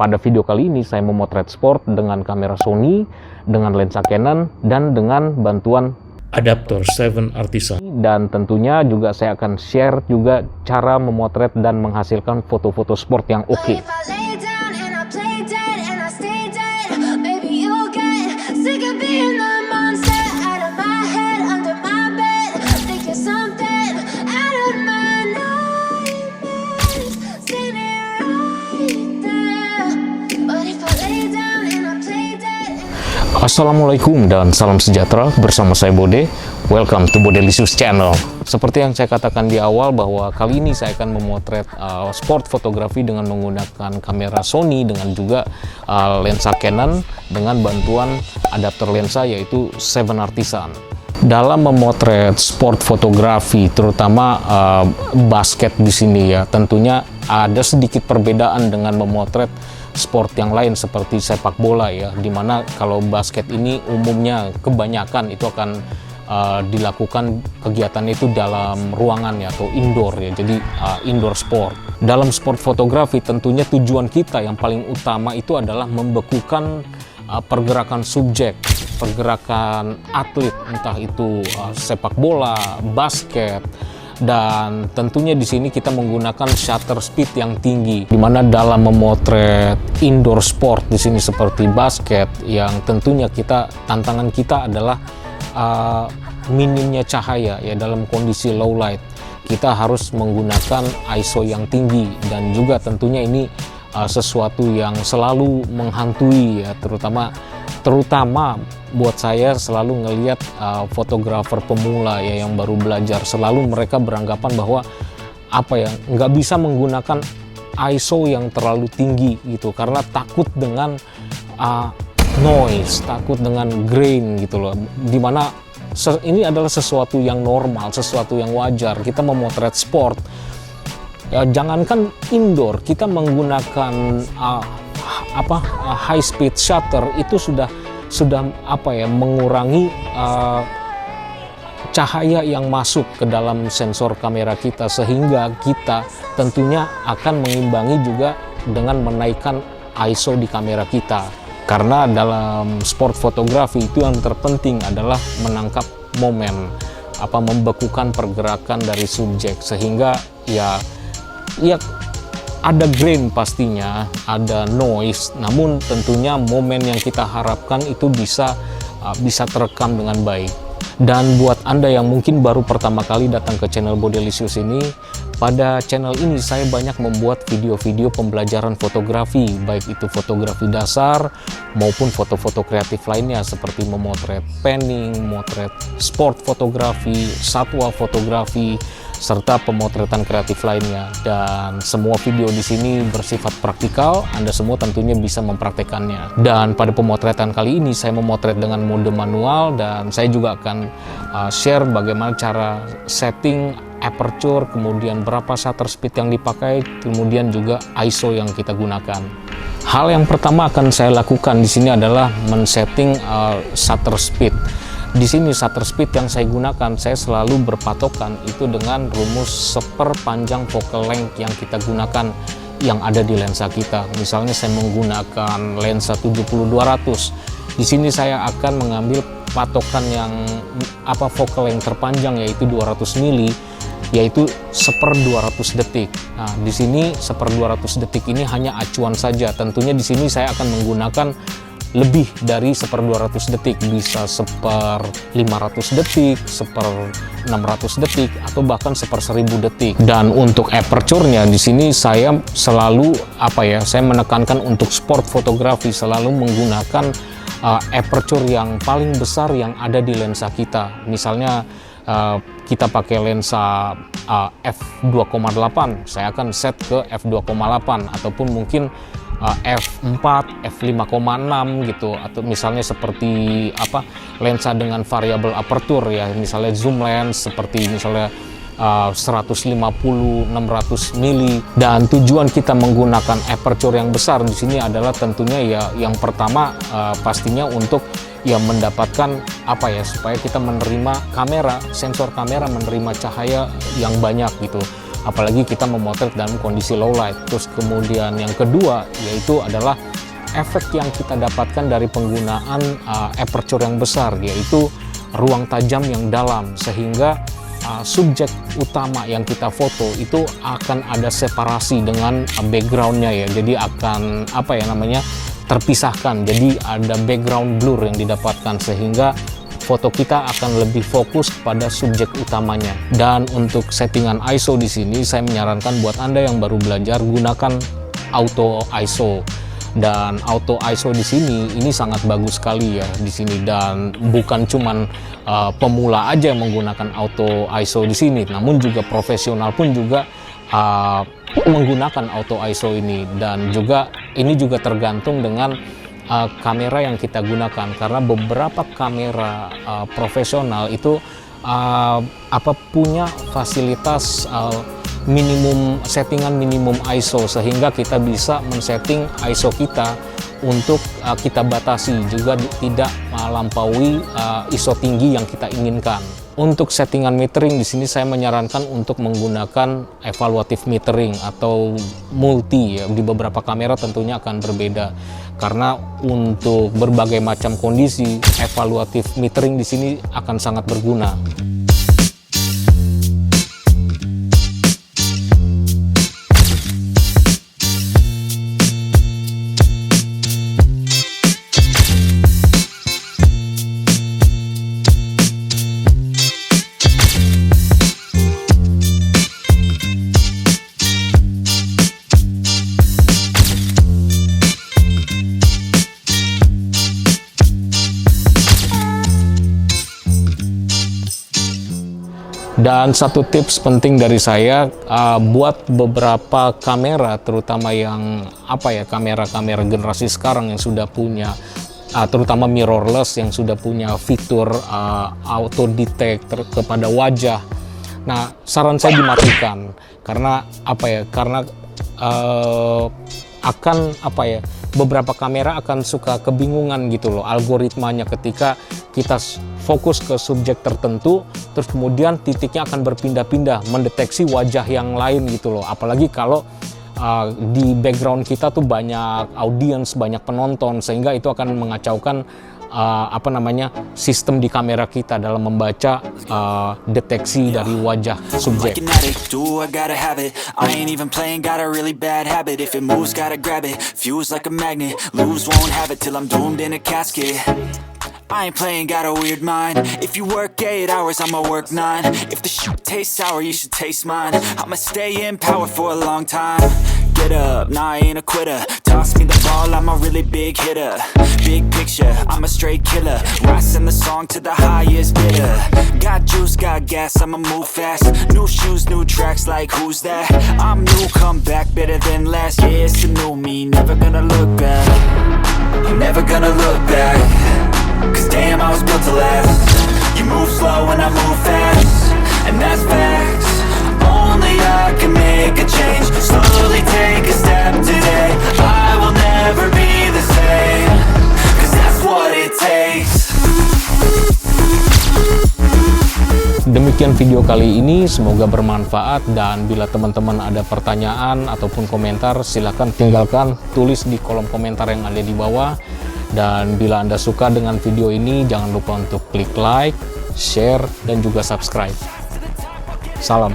Pada video kali ini saya memotret sport dengan kamera Sony, dengan lensa Canon, dan dengan bantuan adaptor 7 Artisan. dan tentunya juga saya akan share juga cara memotret dan menghasilkan foto-foto sport yang oke. Assalamualaikum dan salam sejahtera, bersama saya Bode. Welcome to Bodelicious Channel. Seperti yang saya katakan di awal bahwa kali ini saya akan memotret sport fotografi dengan menggunakan kamera Sony dengan juga lensa Canon dengan bantuan adaptor lensa yaitu 7 Artisan. Dalam memotret sport fotografi, terutama basket di sini ya, tentunya ada sedikit perbedaan dengan memotret sport yang lain seperti sepak bola ya, dimana kalau basket ini umumnya kebanyakan itu akan dilakukan kegiatan itu dalam ruangan ya, atau indoor ya, jadi indoor sport. Dalam sport fotografi tentunya tujuan kita yang paling utama itu adalah membekukan pergerakan subjek, pergerakan atlet, entah itu sepak bola, basket. Dan tentunya di sini kita menggunakan shutter speed yang tinggi, di mana dalam memotret indoor sport di sini seperti basket, yang tentunya tantangan kita adalah minimnya cahaya ya, dalam kondisi low light kita harus menggunakan ISO yang tinggi, dan juga tentunya ini sesuatu yang selalu menghantui ya, terutama buat saya selalu ngelihat fotografer pemula ya yang baru belajar. Selalu mereka beranggapan bahwa nggak bisa menggunakan ISO yang terlalu tinggi gitu, karena takut dengan noise, takut dengan grain gitu loh, dimana ini adalah sesuatu yang normal, sesuatu yang wajar. Kita memotret sport ya, jangankan indoor, kita menggunakan high speed shutter itu sudah mengurangi cahaya yang masuk ke dalam sensor kamera kita, sehingga kita tentunya akan mengimbangi juga dengan menaikkan ISO di kamera kita. Karena dalam sport fotografi itu yang terpenting adalah menangkap momen, membekukan pergerakan dari subjek, sehingga ya ada grain pastinya, ada noise, namun tentunya momen yang kita harapkan itu bisa terekam dengan baik. Dan buat Anda yang mungkin baru pertama kali datang ke channel Bodelicious ini, pada channel ini saya banyak membuat video-video pembelajaran fotografi, baik itu fotografi dasar maupun foto-foto kreatif lainnya seperti memotret panning, memotret sport fotografi, satwa fotografi, serta pemotretan kreatif lainnya. Dan semua video di sini bersifat praktikal, Anda semua tentunya bisa mempraktekannya. Dan pada pemotretan kali ini saya memotret dengan mode manual, dan saya juga akan share bagaimana cara setting aperture, kemudian berapa shutter speed yang dipakai, kemudian juga ISO yang kita gunakan. Hal yang pertama akan saya lakukan di sini adalah men-setting shutter speed. Di sini shutter speed yang saya gunakan, saya selalu berpatokan itu dengan rumus seperpanjang focal length yang kita gunakan yang ada di lensa kita. Misalnya saya menggunakan lensa 70-200. Di sini saya akan mengambil patokan yang focal length terpanjang yaitu 200 mili, yaitu 1/200 detik. Nah, di sini 1/200 detik ini hanya acuan saja. Tentunya di sini saya akan menggunakan lebih dari 1/200 detik, bisa 1/500 detik, 1/600 detik, atau bahkan 1/1000 detik. Dan untuk aperture-nya di sini saya selalu saya menekankan untuk sport fotografi selalu menggunakan aperture yang paling besar yang ada di lensa kita. Misalnya kita pakai lensa f2,8, saya akan set ke f2,8, ataupun mungkin f4, f5,6 gitu, atau misalnya seperti lensa dengan variabel aperture ya, misalnya zoom lens seperti misalnya 150-600 mili. Dan tujuan kita menggunakan aperture yang besar di sini adalah tentunya ya yang pertama pastinya untuk mendapatkan supaya kita menerima sensor kamera menerima cahaya yang banyak gitu. apalagi kita memotret dalam kondisi low light. Terus kemudian yang kedua yaitu adalah efek yang kita dapatkan dari penggunaan aperture yang besar, yaitu ruang tajam yang dalam, sehingga subjek utama yang kita foto itu akan ada separasi dengan backgroundnya ya, jadi akan terpisahkan, jadi ada background blur yang didapatkan, sehingga foto kita akan lebih fokus pada subjek utamanya. Dan untuk settingan ISO di sini saya menyarankan buat Anda yang baru belajar, gunakan auto ISO. Dan auto ISO di sini ini sangat bagus sekali ya di sini, dan bukan cuman pemula aja yang menggunakan auto ISO di sini, namun juga profesional pun juga menggunakan auto ISO ini. Dan juga ini juga tergantung dengan kamera yang kita gunakan, karena beberapa kamera profesional itu punya fasilitas settingan minimum ISO, sehingga kita bisa men-setting ISO kita untuk kita batasi, juga tidak melampaui ISO tinggi yang kita inginkan. Untuk settingan metering di sini saya menyarankan untuk menggunakan evaluative metering atau multi ya. Di beberapa kamera tentunya akan berbeda, karena untuk berbagai macam kondisi evaluative metering di sini akan sangat berguna. Dan satu tips penting dari saya buat beberapa kamera, terutama yang kamera-kamera generasi sekarang yang sudah punya terutama mirrorless, yang sudah punya fitur auto detect kepada wajah. Nah, saran saya dimatikan, karena beberapa kamera akan suka kebingungan gitu loh algoritmanya ketika kita fokus ke subjek tertentu, terus kemudian titiknya akan berpindah-pindah mendeteksi wajah yang lain gitu loh. Apalagi kalau di background kita tuh banyak audiens, banyak penonton, sehingga itu akan mengacaukan sistem di kamera kita dalam membaca deteksi dari wajah subjek. I ain't playing, got a weird mind. If you work 8 hours, I'ma work 9. If the shit tastes sour, you should taste mine. I'ma stay in power for a long time. Get up, nah, I ain't a quitter. Toss me the ball, I'm a really big hitter. Big picture, I'm a straight killer. Rising the song to the highest bidder. Got juice, got gas, I'ma move fast. New shoes, new tracks, like who's that? I'm new, come back, better than last. Yeah, it's the new me, never gonna look back. I'm never gonna look back. Cause damn, I was built to last. You move slow and I move fast, and that's facts. Only I can make a change. Slowly take a step today. I will never be the same. Cause that's what it takes. Demikian video kali ini, semoga bermanfaat, dan bila teman-teman ada pertanyaan ataupun komentar, silahkan tinggalkan, tulis di kolom komentar yang ada di bawah. Dan bila Anda suka dengan video ini, jangan lupa untuk klik like, share, dan juga subscribe. Salam.